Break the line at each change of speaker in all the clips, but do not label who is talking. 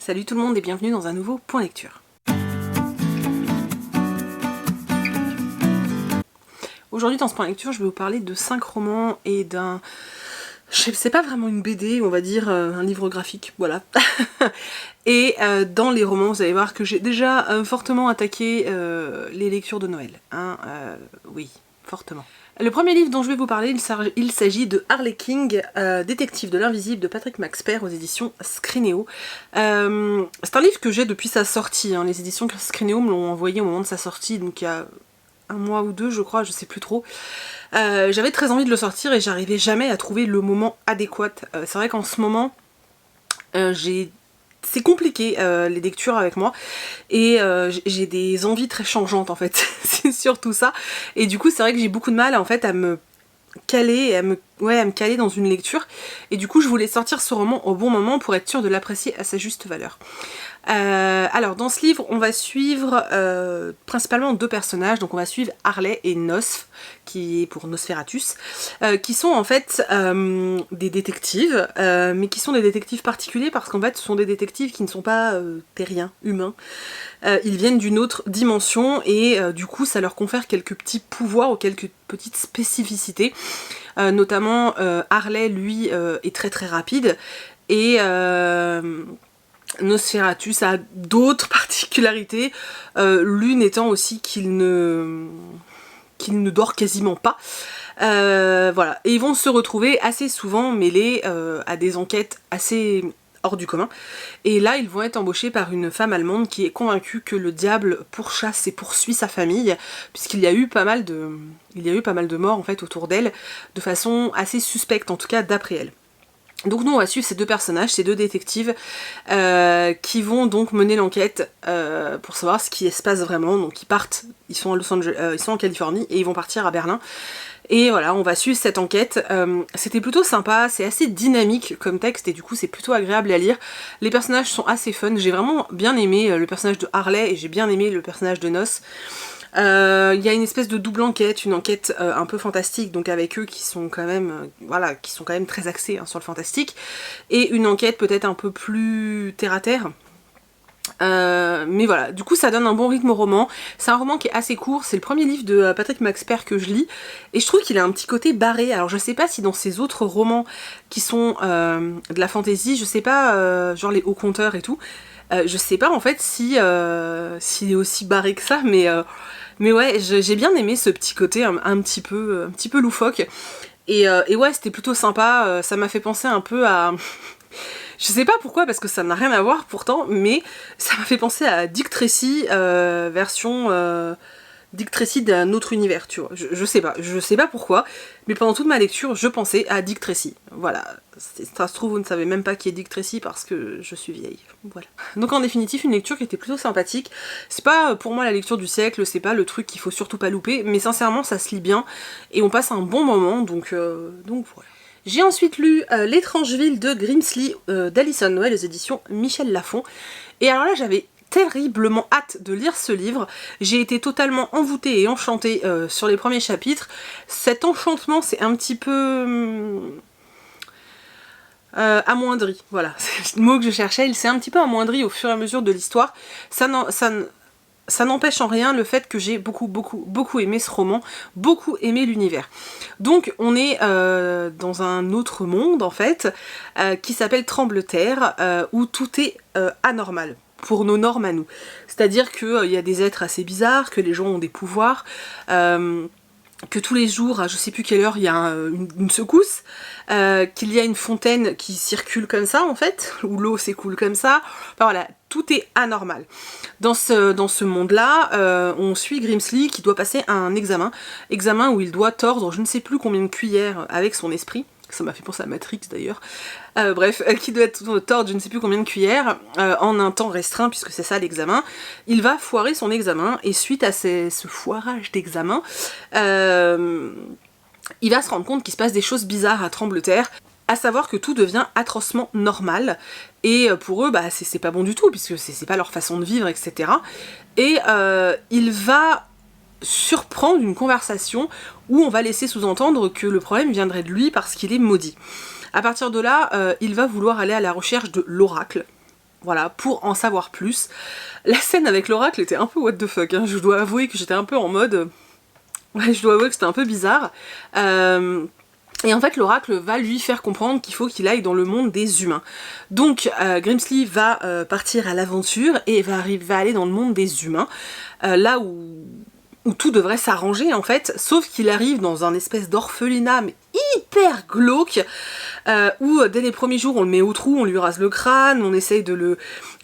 Salut tout le monde et bienvenue dans un nouveau Point Lecture. Aujourd'hui dans ce Point Lecture, je vais vous parler de 5 romans et d'un... C'est pas vraiment une BD, on va dire un livre graphique, voilà. Et dans les romans, vous allez voir que j'ai déjà fortement attaqué les lectures de Noël. Oui, fortement. Le premier livre dont je vais vous parler, il s'agit de Harley King, Détective de l'invisible de Patrick Maxpert aux éditions Scrinéo. C'est un livre que j'ai depuis sa sortie, hein. Les éditions Scrinéo me l'ont envoyé au moment de sa sortie, donc il y a un mois ou deux je crois, je sais plus trop. J'avais très envie de le sortir et j'arrivais jamais à trouver le moment adéquat. C'est vrai qu'en ce moment, c'est compliqué les lectures avec moi et j'ai des envies très changeantes en fait, c'est surtout ça. Et du coup c'est vrai que j'ai beaucoup de mal en fait à me caler, à me caler dans une lecture. Et du coup je voulais sortir ce roman au bon moment pour être sûre de l'apprécier à sa juste valeur. Alors dans ce livre on va suivre principalement deux personnages, donc on va suivre Harley et Nosf, qui est pour Nosferatus, qui sont en fait des détectives, mais qui sont des détectives particuliers parce qu'en fait ce sont des détectives qui ne sont pas terriens, humains. Ils viennent d'une autre dimension et du coup ça leur confère quelques petits pouvoirs ou quelques petites spécificités. Notamment Harley lui est très très rapide et Nosferatus a d'autres particularités, l'une étant aussi qu'il ne dort quasiment pas. Voilà, et ils vont se retrouver assez souvent mêlés à des enquêtes assez hors du commun. Et là, ils vont être embauchés par une femme allemande qui est convaincue que le diable pourchasse et poursuit sa famille, puisqu'il y a eu pas mal de morts en fait autour d'elle, de façon assez suspecte, en tout cas d'après elle. Donc nous on va suivre ces deux personnages, ces deux détectives qui vont donc mener l'enquête pour savoir ce qui se passe vraiment. Donc ils sont à Los Angeles, ils sont en Californie et ils vont partir à Berlin. Et voilà, on va suivre cette enquête. C'était plutôt sympa, c'est assez dynamique comme texte et du coup c'est plutôt agréable à lire. Les personnages sont assez fun, j'ai vraiment bien aimé le personnage de Harley et j'ai bien aimé le personnage de Nos. Il y a une espèce de double enquête, une enquête un peu fantastique, donc avec eux qui sont quand même, qui sont quand même très axés sur le fantastique, et une enquête peut-être un peu plus terre à terre. Mais voilà, du coup ça donne un bon rythme au roman. C'est un roman qui est assez court, c'est le premier livre de Patrick Maxpert que je lis, et je trouve qu'il a un petit côté barré. Alors je sais pas si dans ses autres romans qui sont de la fantasy, je sais pas, genre les hauts conteurs et tout, je sais pas en fait si s'il est aussi barré que ça, mais ouais, j'ai bien aimé ce petit côté un petit peu loufoque. Et ouais, c'était plutôt sympa, ça m'a fait penser un peu à... Je sais pas pourquoi, parce que ça n'a rien à voir pourtant, mais ça m'a fait penser à Dick Tracy, version Dick Tracy d'un autre univers, tu vois. Je sais pas pourquoi, mais pendant toute ma lecture, je pensais à Dick Tracy. Voilà, ça se trouve, vous ne savez même pas qui est Dick Tracy parce que je suis vieille. Voilà. Donc en définitive, une lecture qui était plutôt sympathique. C'est pas pour moi la lecture du siècle, c'est pas le truc qu'il faut surtout pas louper, mais sincèrement, ça se lit bien et on passe un bon moment, donc voilà. J'ai ensuite lu L'étrange ville de Grimsly d'Alison Noël aux éditions Michel Lafon. Et alors là, j'avais terriblement hâte de lire ce livre. J'ai été totalement envoûtée et enchantée sur les premiers chapitres. Cet enchantement, c'est un petit peu... amoindri, voilà, c'est le mot que je cherchais. Il s'est un petit peu amoindri au fur et à mesure de l'histoire. Ça n'empêche en rien le fait que j'ai beaucoup aimé ce roman, beaucoup aimé l'univers. Donc on est dans un autre monde en fait, qui s'appelle Trembleterre, où tout est anormal, pour nos normes à nous. C'est-à-dire qu'il y a des êtres assez bizarres, que les gens ont des pouvoirs, que tous les jours, à je sais plus quelle heure, il y a une secousse, qu'il y a une fontaine qui circule comme ça en fait, où l'eau s'écoule comme ça, enfin voilà, tout est anormal. Dans ce monde-là, on suit Grimsly qui doit passer un examen où il doit tordre je ne sais plus combien de cuillères avec son esprit, ça m'a fait penser à Matrix d'ailleurs, bref, qui doit tordre je ne sais plus combien de cuillères en un temps restreint, puisque c'est ça l'examen. Il va foirer son examen, et suite à ce foirage d'examen, il va se rendre compte qu'il se passe des choses bizarres à Trembleterre, à savoir que tout devient atrocement normal, et pour eux, bah, c'est pas bon du tout, puisque c'est pas leur façon de vivre, etc. Et il va surprendre une conversation où on va laisser sous-entendre que le problème viendrait de lui parce qu'il est maudit. À partir de là, il va vouloir aller à la recherche de l'oracle, voilà, pour en savoir plus. La scène avec l'oracle était un peu what the fuck, hein. Je dois avouer que j'étais un peu en mode... Ouais, je dois avouer que c'était un peu bizarre. Et en fait, l'oracle va lui faire comprendre qu'il faut qu'il aille dans le monde des humains. Donc, Grimsly va partir à l'aventure et va aller dans le monde des humains, là où tout devrait s'arranger en fait, sauf qu'il arrive dans un espèce d'orphelinat mais hyper glauque, où dès les premiers jours on le met au trou, on lui rase le crâne, on essaye de le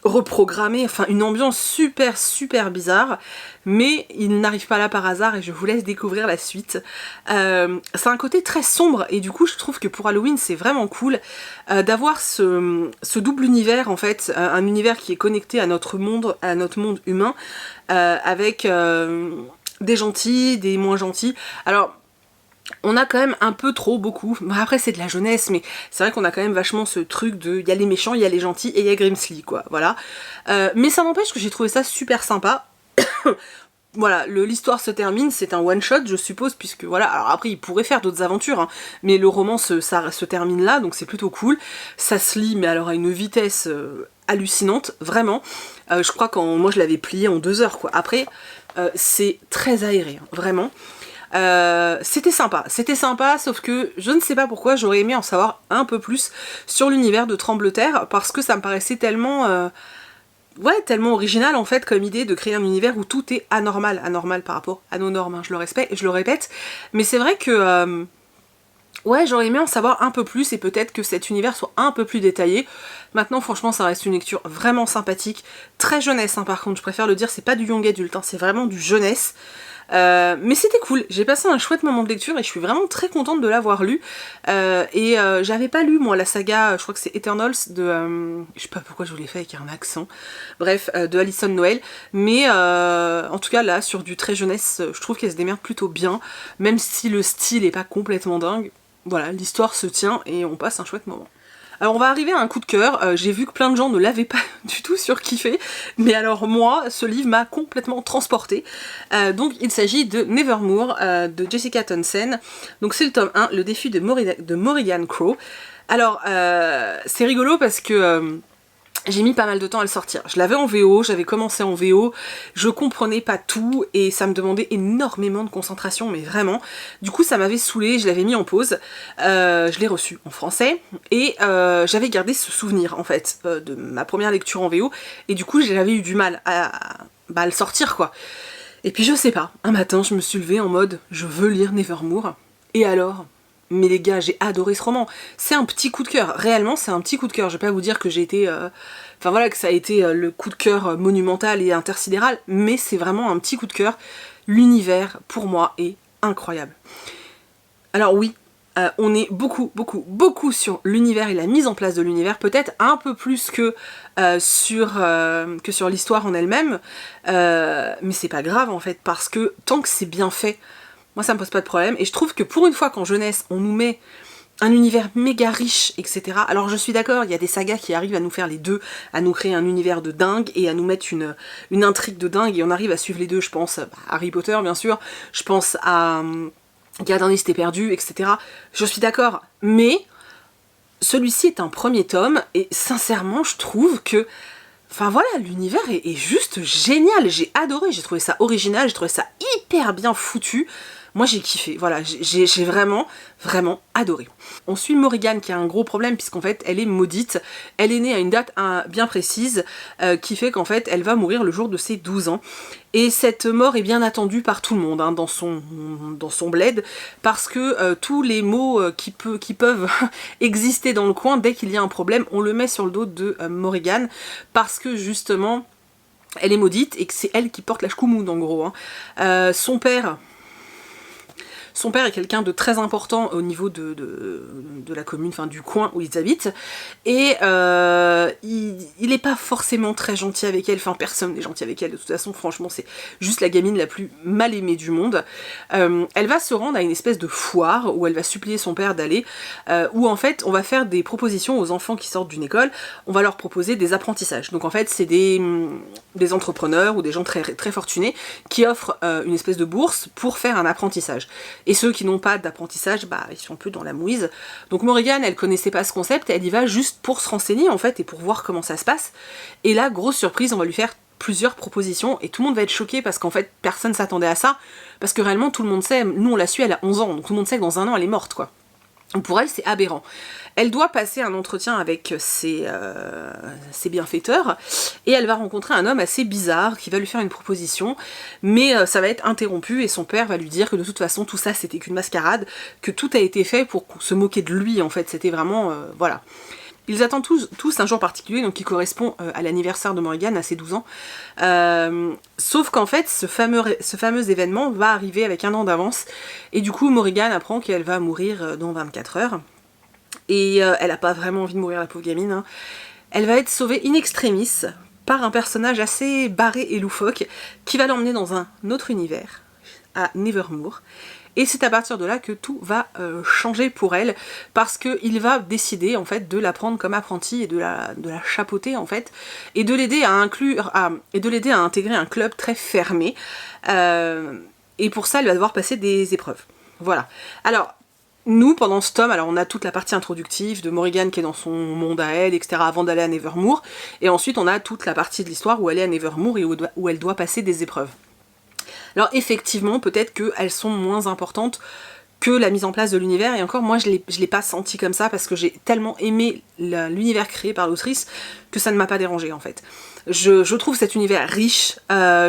reprogrammer, enfin une ambiance super bizarre, mais il n'arrive pas là par hasard et je vous laisse découvrir la suite. C'est un côté très sombre et du coup je trouve que pour Halloween c'est vraiment cool d'avoir ce double univers en fait, un univers qui est connecté à notre monde humain, avec des gentils, des moins gentils. Alors on a quand même un peu trop beaucoup, après c'est de la jeunesse, mais c'est vrai qu'on a quand même vachement ce truc de il y a les méchants, il y a les gentils et il y a Grimsly quoi, voilà. Mais ça n'empêche que j'ai trouvé ça super sympa. Voilà, l'histoire se termine, c'est un one shot je suppose, puisque voilà, alors après il pourrait faire d'autres aventures, hein, mais le roman ça se termine là, donc c'est plutôt cool. Ça se lit mais alors à une vitesse hallucinante, vraiment. Je crois moi je l'avais plié en 2 heures quoi. Après c'est très aéré, hein, vraiment. C'était sympa, sauf que je ne sais pas pourquoi j'aurais aimé en savoir un peu plus sur l'univers de Trembleterre, parce que ça me paraissait tellement tellement original en fait comme idée de créer un univers où tout est anormal par rapport à nos normes, hein, je le répète, mais c'est vrai que ouais, j'aurais aimé en savoir un peu plus et peut-être que cet univers soit un peu plus détaillé. Maintenant franchement ça reste une lecture vraiment sympathique, très jeunesse hein, par contre, je préfère le dire, c'est pas du young adulte, hein, c'est vraiment du jeunesse. Mais c'était cool, j'ai passé un chouette moment de lecture et je suis vraiment très contente de l'avoir lu. J'avais pas lu moi la saga, je crois que c'est Eternals de... je sais pas pourquoi je vous l'ai fait avec un accent, bref, de Alison Noël, mais en tout cas là sur du très jeunesse, je trouve qu'elle se démerde plutôt bien, même si le style est pas complètement dingue. Voilà, l'histoire se tient et on passe un chouette moment. Alors on va arriver à un coup de cœur, j'ai vu que plein de gens ne l'avaient pas du tout surkiffé, mais alors moi, ce livre m'a complètement transportée. Donc il s'agit de Nevermoor de Jessica Townsend, donc c'est le tome 1, le défi de Morrigan Crow. Alors c'est rigolo parce que... j'ai mis pas mal de temps à le sortir. Je l'avais en VO, j'avais commencé en VO, je comprenais pas tout et ça me demandait énormément de concentration, mais vraiment. Du coup ça m'avait saoulée, je l'avais mis en pause, je l'ai reçu en français et j'avais gardé ce souvenir en fait de ma première lecture en VO et du coup j'avais eu du mal à le sortir quoi. Et puis je sais pas, un matin je me suis levée en mode je veux lire Nevermoor et alors ? Mais les gars, j'ai adoré ce roman. C'est un petit coup de cœur. Réellement, c'est un petit coup de cœur. Je vais pas vous dire que j'ai été... Enfin voilà, que ça a été le coup de cœur monumental et intersidéral, mais c'est vraiment un petit coup de cœur. L'univers, pour moi, est incroyable. Alors oui, on est beaucoup sur l'univers et la mise en place de l'univers, peut-être un peu plus que sur l'histoire en elle-même, mais c'est pas grave en fait, parce que tant que c'est bien fait, moi ça me pose pas de problème, et je trouve que pour une fois qu'en jeunesse on nous met un univers méga riche, etc. Alors je suis d'accord, il y a des sagas qui arrivent à nous faire les deux, à nous créer un univers de dingue et à nous mettre une intrigue de dingue, et on arrive à suivre les deux, je pense à Harry Potter bien sûr, je pense à Gardien des Cités Perdues, etc. Je suis d'accord, mais celui-ci est un premier tome, et sincèrement je trouve que enfin voilà, l'univers est juste génial, j'ai adoré, j'ai trouvé ça original, j'ai trouvé ça hyper bien foutu. Moi j'ai kiffé, voilà, j'ai vraiment adoré. On suit Morrigan qui a un gros problème puisqu'en fait elle est maudite, elle est née à une date bien précise qui fait qu'en fait elle va mourir le jour de ses 12 ans. Et cette mort est bien attendue par tout le monde hein, dans son bled, parce que tous les maux qui peuvent exister dans le coin, dès qu'il y a un problème, on le met sur le dos de Morrigan, parce que justement elle est maudite et que c'est elle qui porte la Shkumoun en gros. Hein. Son père est quelqu'un de très important au niveau de la commune, enfin du coin où ils habitent, et il est pas forcément très gentil avec elle, enfin personne n'est gentil avec elle, de toute façon franchement c'est juste la gamine la plus mal aimée du monde. Elle va se rendre à une espèce de foire où elle va supplier son père d'aller, où en fait on va faire des propositions aux enfants qui sortent d'une école, on va leur proposer des apprentissages. Donc en fait c'est des entrepreneurs ou des gens très, très fortunés qui offrent une espèce de bourse pour faire un apprentissage. Et ceux qui n'ont pas d'apprentissage, bah ils sont un peu dans la mouise. Donc Morrigan, elle connaissait pas ce concept, elle y va juste pour se renseigner en fait et pour voir comment ça se passe. Et là, grosse surprise, on va lui faire plusieurs propositions et tout le monde va être choqué parce qu'en fait personne s'attendait à ça, parce que réellement tout le monde sait, nous on l'a su, elle a 11 ans, donc tout le monde sait que dans un an elle est morte quoi. Donc pour elle c'est aberrant. Elle doit passer un entretien avec ses bienfaiteurs et elle va rencontrer un homme assez bizarre qui va lui faire une proposition, mais ça va être interrompu et son père va lui dire que de toute façon tout ça c'était qu'une mascarade, que tout a été fait pour se moquer de lui en fait, c'était vraiment... voilà. Ils attendent tous un jour particulier, donc qui correspond à l'anniversaire de Morrigan, à ses 12 ans. Sauf qu'en fait, ce fameux événement va arriver avec un an d'avance, et du coup, Morrigan apprend qu'elle va mourir dans 24 heures. Et elle a pas vraiment envie de mourir, la pauvre gamine. Hein. Elle va être sauvée in extremis par un personnage assez barré et loufoque, qui va l'emmener dans un autre univers, à Nevermoor. Et c'est à partir de là que tout va changer pour elle, parce qu'il va décider en fait de la prendre comme apprentie et de la chapeauter en fait, et de l'aider à intégrer un club très fermé. Et pour ça, elle va devoir passer des épreuves. Voilà. Alors, nous, pendant ce tome, alors on a toute la partie introductive de Morrigan qui est dans son monde à elle, etc., avant d'aller à Nevermoor, et ensuite on a toute la partie de l'histoire où elle est à Nevermoor et où elle doit passer des épreuves. Alors effectivement, peut-être qu'elles sont moins importantes que la mise en place de l'univers, et encore moi je l'ai pas senti comme ça parce que j'ai tellement aimé l'univers créé par l'autrice que ça ne m'a pas dérangé en fait. Je trouve cet univers riche,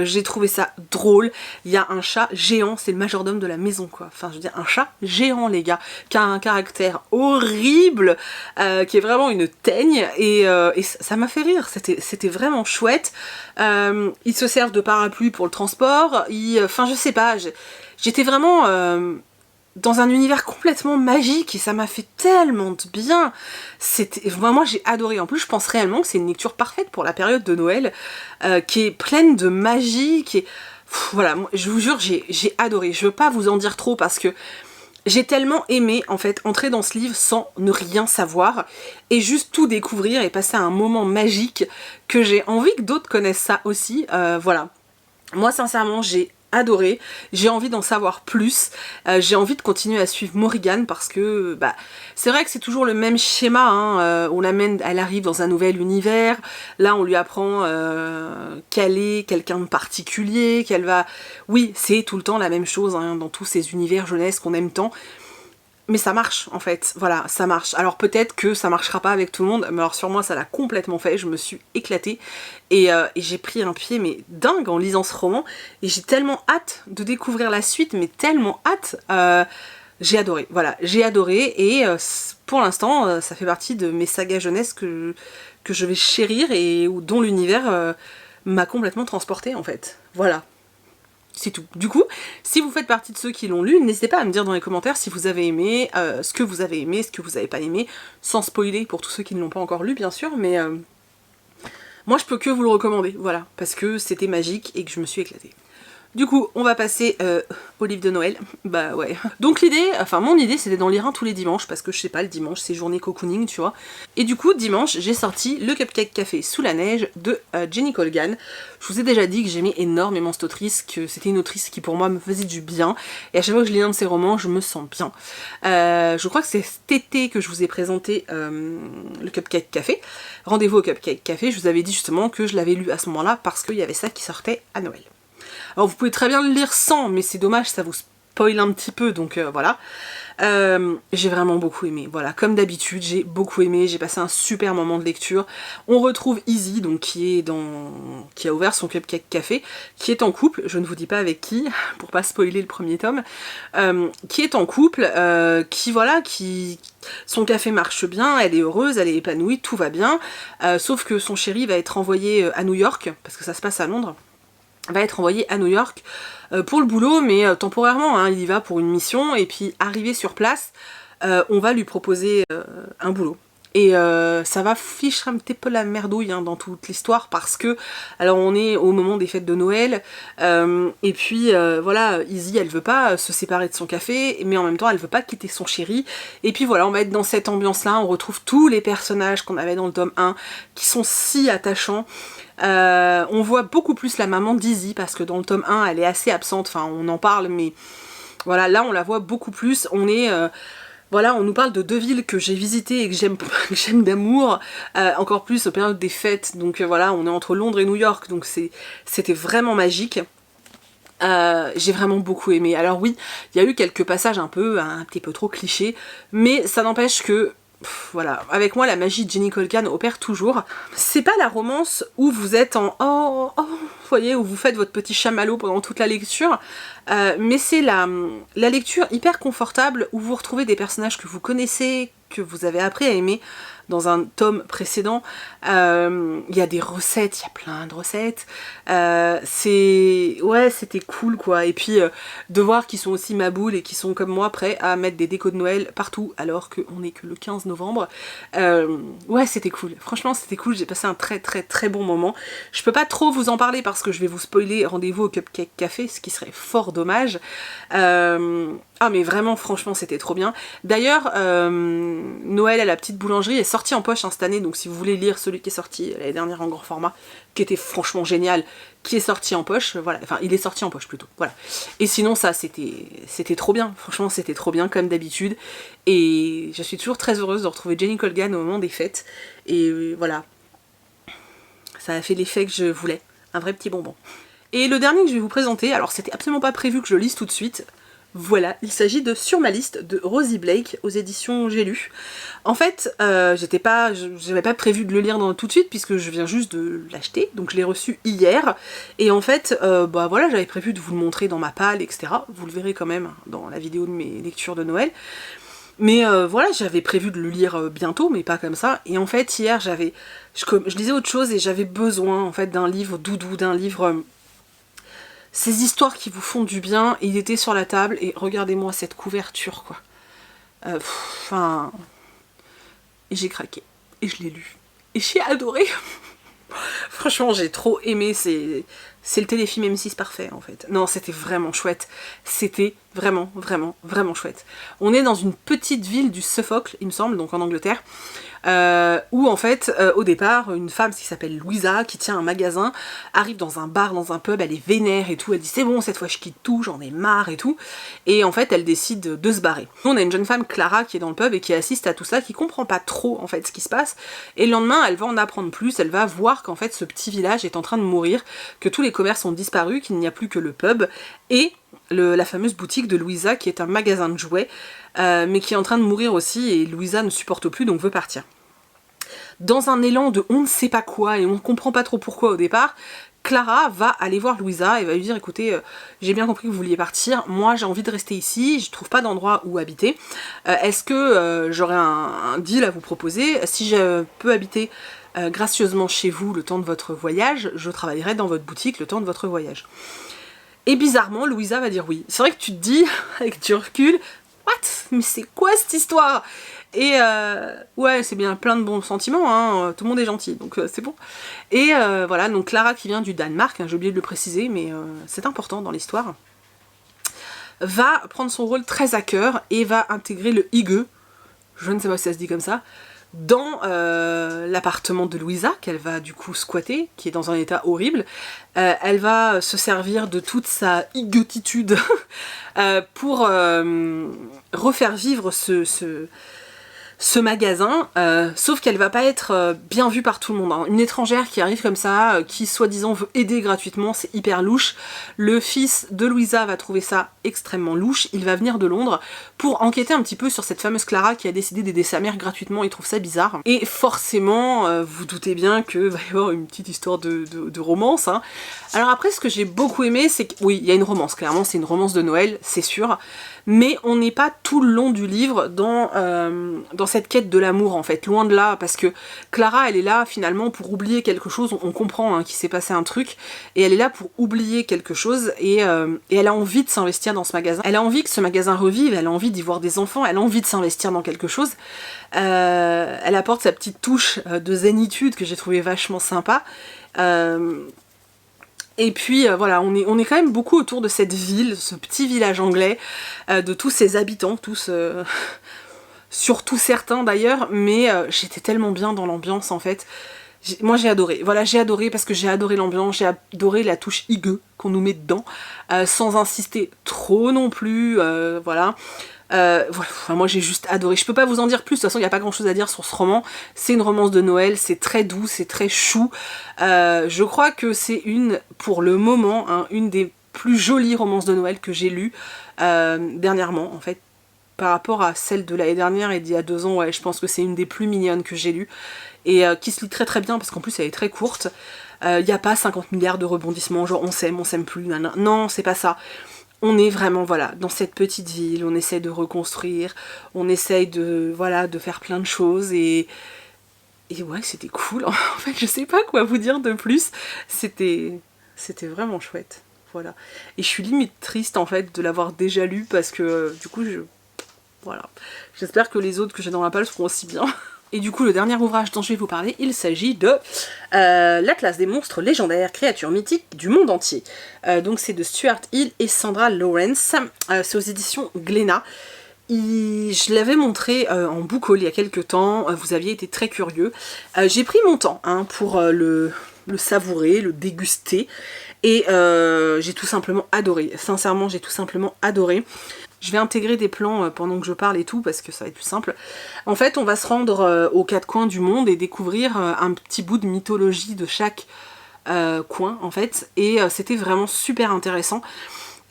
j'ai trouvé ça drôle, il y a un chat géant, c'est le majordome de la maison quoi, enfin je veux dire un chat géant les gars, qui a un caractère horrible, qui est vraiment une teigne, et ça m'a fait rire, c'était vraiment chouette. Ils se servent de parapluie pour le transport, enfin je sais pas, j'étais vraiment... dans un univers complètement magique et ça m'a fait tellement de bien. Moi j'ai adoré. En plus je pense réellement que c'est une lecture parfaite pour la période de Noël, qui est pleine de magie, qui est... voilà, je vous jure j'ai adoré. Je veux pas vous en dire trop parce que j'ai tellement aimé en fait entrer dans ce livre sans ne rien savoir et juste tout découvrir et passer un moment magique, que j'ai envie que d'autres connaissent ça aussi. Voilà. Moi sincèrement j'ai adoré, j'ai envie d'en savoir plus, j'ai envie de continuer à suivre Morrigan parce que bah, c'est vrai que c'est toujours le même schéma, hein, on l'amène, elle arrive dans un nouvel univers, là on lui apprend qu'elle est quelqu'un de particulier, qu'elle va... Oui, c'est tout le temps la même chose hein, dans tous ces univers jeunesse qu'on aime tant. Mais ça marche en fait, voilà, ça marche. Alors peut-être que ça marchera pas avec tout le monde, mais alors sur moi ça l'a complètement fait, je me suis éclatée et j'ai pris un pied mais dingue en lisant ce roman et j'ai tellement hâte de découvrir la suite, mais tellement hâte. J'ai adoré, voilà, j'ai adoré et pour l'instant ça fait partie de mes sagas jeunesse que je vais chérir et dont l'univers m'a complètement transportée en fait, voilà. C'est tout. Du coup, si vous faites partie de ceux qui l'ont lu, n'hésitez pas à me dire dans les commentaires si vous avez aimé, ce que vous avez aimé, ce que vous n'avez pas aimé, sans spoiler pour tous ceux qui ne l'ont pas encore lu bien sûr, mais moi je peux que vous le recommander, voilà, parce que c'était magique et que je me suis éclatée. Du coup, on va passer au livre de Noël. Bah ouais. Donc l'idée, enfin mon idée c'était d'en lire un tous les dimanches, parce que je sais pas, le dimanche c'est journée cocooning, tu vois. Et du coup, dimanche, j'ai sorti le Cupcake Café sous la neige de Jenny Colgan. Je vous ai déjà dit que j'aimais énormément cette autrice, que c'était une autrice qui pour moi me faisait du bien. Et à chaque fois que je lis un de ses romans, je me sens bien. Je crois que c'est cet été que je vous ai présenté le Cupcake Café. Rendez-vous au Cupcake Café, je vous avais dit justement que je l'avais lu à ce moment-là parce qu'il y avait ça qui sortait à Noël. Alors vous pouvez très bien le lire sans, mais c'est dommage, ça vous spoil un petit peu, donc voilà. J'ai vraiment beaucoup aimé, voilà, comme d'habitude, j'ai beaucoup aimé, j'ai passé un super moment de lecture. On retrouve Izzy, donc qui a ouvert son Cupcake Café, qui est en couple, je ne vous dis pas avec qui, pour pas spoiler le premier tome, qui est en couple, son café marche bien, elle est heureuse, elle est épanouie, tout va bien, sauf que son chéri va être envoyé à New York, parce que ça se passe à Londres, va être envoyé à New York pour le boulot, mais temporairement, hein, il y va pour une mission, et puis arrivé sur place, on va lui proposer un boulot. Et ça va ficher un petit peu la merdouille hein, dans toute l'histoire, parce que, alors on est au moment des fêtes de Noël, et puis voilà, Izzy elle veut pas se séparer de son café, mais en même temps elle veut pas quitter son chéri, et puis voilà, on va être dans cette ambiance là, on retrouve tous les personnages qu'on avait dans le tome 1, qui sont si attachants. On voit beaucoup plus la maman d'Izzy, parce que dans le tome 1 elle est assez absente, enfin on en parle, mais Voilà, là on la voit beaucoup plus, on est... voilà, on nous parle de 2 villes que j'ai visitées et que j'aime d'amour, encore plus aux périodes des fêtes, donc voilà, on est entre Londres et New York, donc c'était vraiment magique. J'ai vraiment beaucoup aimé. Alors oui, il y a eu quelques passages un petit peu trop clichés, mais ça n'empêche que voilà, avec moi la magie de Jenny Colgan opère toujours. C'est pas la romance où vous êtes en vous voyez, où vous faites votre petit chamallow pendant toute la lecture, mais c'est la lecture hyper confortable où vous retrouvez des personnages que vous connaissez, que vous avez appris à aimer dans un tome précédent. Il y a des recettes, il y a plein de recettes. Ouais, c'était cool quoi. Et puis de voir qu'ils sont aussi ma boule et qu'ils sont comme moi prêts à mettre des décos de Noël partout alors qu'on n'est que le 15 novembre. Ouais, c'était cool. Franchement, c'était cool. J'ai passé un très très très bon moment. Je peux pas trop vous en parler parce que je vais vous spoiler Rendez-vous au Cupcake Café, ce qui serait fort dommage. Ah mais vraiment, franchement, c'était trop bien. D'ailleurs, Noël à la petite boulangerie est sorti en poche cette année, donc si vous voulez lire celui qui est sorti l'année dernière en grand format, qui était franchement génial, qui est sorti en poche, voilà, enfin il est sorti en poche plutôt, voilà. Et sinon ça, c'était trop bien, franchement c'était trop bien comme d'habitude, et je suis toujours très heureuse de retrouver Jenny Colgan au moment des fêtes, et voilà, ça a fait l'effet que je voulais, un vrai petit bonbon. Et le dernier que je vais vous présenter, alors c'était absolument pas prévu que je le lise tout de suite. Voilà, il s'agit de Sur ma liste de Rosie Blake aux éditions J'ai lu. En fait, j'avais pas prévu de le lire tout de suite puisque je viens juste de l'acheter, donc je l'ai reçu hier. Et en fait, bah voilà, j'avais prévu de vous le montrer dans ma palle, etc. Vous le verrez quand même dans la vidéo de mes lectures de Noël. Mais voilà, j'avais prévu de le lire bientôt, mais pas comme ça. Et en fait, hier, je lisais autre chose et j'avais besoin en fait d'un livre doudou, d'un livre... ces histoires qui vous font du bien, et il était sur la table, et regardez-moi cette couverture, quoi. Enfin... et j'ai craqué, et je l'ai lu. Et j'ai adoré. Franchement, j'ai trop aimé, c'est le téléfilm M6 parfait, en fait. Non, c'était vraiment chouette. C'était vraiment, vraiment, vraiment chouette. On est dans une petite ville du Suffolk, il me semble, donc en Angleterre, où en fait, au départ, une femme qui s'appelle Louisa, qui tient un magasin, arrive dans un bar, dans un pub, elle est vénère et tout, elle dit c'est bon, cette fois je quitte tout, j'en ai marre et tout, et en fait elle décide de se barrer. Nous, on a une jeune femme, Clara, qui est dans le pub et qui assiste à tout ça, qui comprend pas trop en fait ce qui se passe, et le lendemain elle va en apprendre plus, elle va voir qu'en fait ce petit village est en train de mourir, que tous les commerces ont disparu, qu'il n'y a plus que le pub, et la fameuse boutique de Louisa qui est un magasin de jouets, mais qui est en train de mourir aussi, et Louisa ne supporte plus donc veut partir. Dans un élan de on ne sait pas quoi et on ne comprend pas trop pourquoi au départ, Clara va aller voir Louisa et va lui dire écoutez, j'ai bien compris que vous vouliez partir, moi j'ai envie de rester ici, je trouve pas d'endroit où habiter, est-ce que j'aurais un deal à vous proposer, si je peux habiter gracieusement chez vous le temps de votre voyage, je travaillerai dans votre boutique le temps de votre voyage. Et bizarrement, Louisa va dire oui. C'est vrai que tu te dis, avec du recul, what? Mais c'est quoi cette histoire? Et ouais, c'est bien plein de bons sentiments, hein, tout le monde est gentil, donc c'est bon. Et voilà, donc Clara qui vient du Danemark, hein, j'ai oublié de le préciser, mais c'est important dans l'histoire, va prendre son rôle très à cœur et va intégrer le hygge, je ne sais pas si ça se dit comme ça, dans l'appartement de Louisa, qu'elle va du coup squatter, qui est dans un état horrible. Elle va se servir de toute sa hyggetitude pour refaire vivre ce magasin, sauf qu'elle va pas être bien vue par tout le monde, hein. Une étrangère qui arrive comme ça, qui soi-disant veut aider gratuitement, c'est hyper louche. Le fils de Louisa va trouver ça extrêmement louche, il va venir de Londres pour enquêter un petit peu sur cette fameuse Clara qui a décidé d'aider sa mère gratuitement, il trouve ça bizarre. Et forcément, vous doutez bien que va y avoir une petite histoire de romance, hein. Alors après, ce que j'ai beaucoup aimé, c'est que, oui, il y a une romance, clairement, c'est une romance de Noël, c'est sûr, mais on n'est pas tout le long du livre dans cette quête de l'amour en fait, loin de là, parce que Clara elle est là finalement pour oublier quelque chose, on comprend hein, qu'il s'est passé un truc, et elle est là pour oublier quelque chose, et elle a envie de s'investir dans ce magasin, elle a envie que ce magasin revive, elle a envie d'y voir des enfants, elle a envie de s'investir dans quelque chose, elle apporte sa petite touche de zénitude que j'ai trouvé vachement sympa, et puis voilà, on est quand même beaucoup autour de cette ville, ce petit village anglais, de tous ses habitants, tous... surtout certains d'ailleurs, mais j'étais tellement bien dans l'ambiance en fait. Moi j'ai adoré, voilà, j'ai adoré parce que j'ai adoré l'ambiance, j'ai adoré la touche hygge, qu'on nous met dedans, sans insister trop non plus, voilà. Voilà. Enfin, moi j'ai juste adoré, je peux pas vous en dire plus, de toute façon il n'y a pas grand chose à dire sur ce roman, c'est une romance de Noël, c'est très doux, c'est très chou, je crois que c'est pour le moment, hein, une des plus jolies romances de Noël que j'ai lues dernièrement en fait, par rapport à celle de l'année dernière et d'il y a 2 ans, ouais, je pense que c'est une des plus mignonnes que j'ai lues, et qui se lit très très bien parce qu'en plus elle est très courte, il n'y a pas 50 milliards de rebondissements, genre on s'aime plus, nanana. Non, c'est pas ça. On est vraiment, voilà, dans cette petite ville, on essaie de reconstruire, on essaye de, voilà, de faire plein de choses, et ouais, c'était cool, en fait, je sais pas quoi vous dire de plus, c'était vraiment chouette, voilà. Et je suis limite triste, en fait, de l'avoir déjà lu, parce que, du coup, voilà. J'espère que les autres que j'ai dans la palle seront aussi bien. Et du coup, le dernier ouvrage dont je vais vous parler, il s'agit de L'Atlas des monstres légendaires, créatures mythiques du monde entier. Donc c'est de Stuart Hill et Sandra Lawrence. C'est aux éditions Glénat. Je l'avais montré en book haul il y a quelques temps, vous aviez été très curieux. J'ai pris mon temps hein, pour le savourer, le déguster, et j'ai tout simplement adoré. Sincèrement, j'ai tout simplement adoré. Je vais intégrer des plans pendant que je parle et tout, parce que ça va être plus simple. En fait, on va se rendre aux 4 coins du monde et découvrir un petit bout de mythologie de chaque coin, en fait. Et c'était vraiment super intéressant.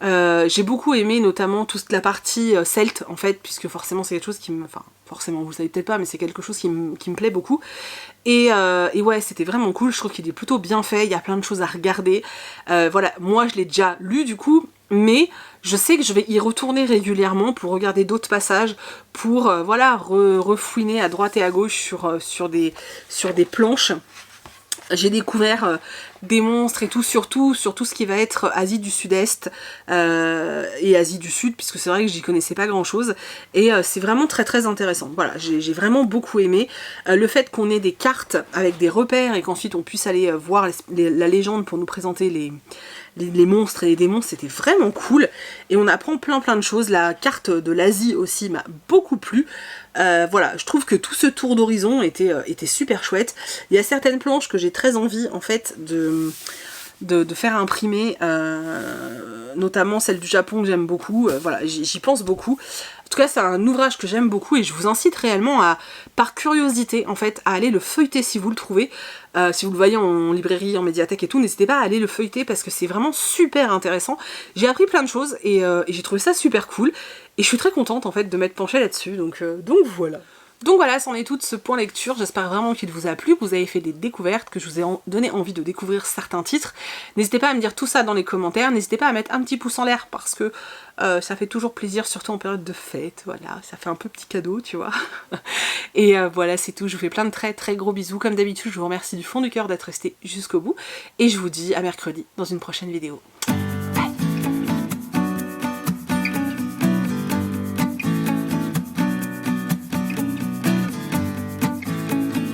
J'ai beaucoup aimé notamment toute la partie celte, en fait, puisque forcément c'est quelque chose qui me... Enfin, forcément, vous le savez peut-être pas, mais c'est quelque chose qui me plaît beaucoup. Et ouais, c'était vraiment cool, je trouve qu'il est plutôt bien fait, il y a plein de choses à regarder. Voilà, moi je l'ai déjà lu du coup, mais je sais que je vais y retourner régulièrement pour regarder d'autres passages, pour voilà, refouiner à droite et à gauche sur des planches. J'ai découvert des monstres et tout, surtout sur tout ce qui va être Asie du Sud-Est et Asie du Sud, puisque c'est vrai que j'y connaissais pas grand chose, et c'est vraiment très très intéressant. Voilà, j'ai vraiment beaucoup aimé. Le fait qu'on ait des cartes avec des repères et qu'ensuite on puisse aller voir la légende pour nous présenter les monstres et les démons, c'était vraiment cool, et on apprend plein de choses. La carte de l'Asie aussi m'a beaucoup plu. Voilà, je trouve que tout ce tour d'horizon était super chouette. Il y a certaines planches que j'ai très envie en fait de faire imprimer, notamment celle du Japon que j'aime beaucoup, voilà, j'y pense beaucoup. En tout cas, c'est un ouvrage que j'aime beaucoup et je vous incite réellement par curiosité en fait, à aller le feuilleter si vous le trouvez. Si vous le voyez en librairie, en médiathèque et tout, n'hésitez pas à aller le feuilleter parce que c'est vraiment super intéressant. J'ai appris plein de choses et j'ai trouvé ça super cool. Et je suis très contente en fait de m'être penchée là-dessus, donc voilà. Donc voilà, c'en est tout de ce point lecture, j'espère vraiment qu'il vous a plu, que vous avez fait des découvertes, que je vous ai donné envie de découvrir certains titres. N'hésitez pas à me dire tout ça dans les commentaires, n'hésitez pas à mettre un petit pouce en l'air parce que ça fait toujours plaisir, surtout en période de fête, voilà, ça fait un peu petit cadeau, tu vois. Et voilà, c'est tout, je vous fais plein de très très gros bisous, comme d'habitude, je vous remercie du fond du cœur d'être resté jusqu'au bout, et je vous dis à mercredi dans une prochaine vidéo.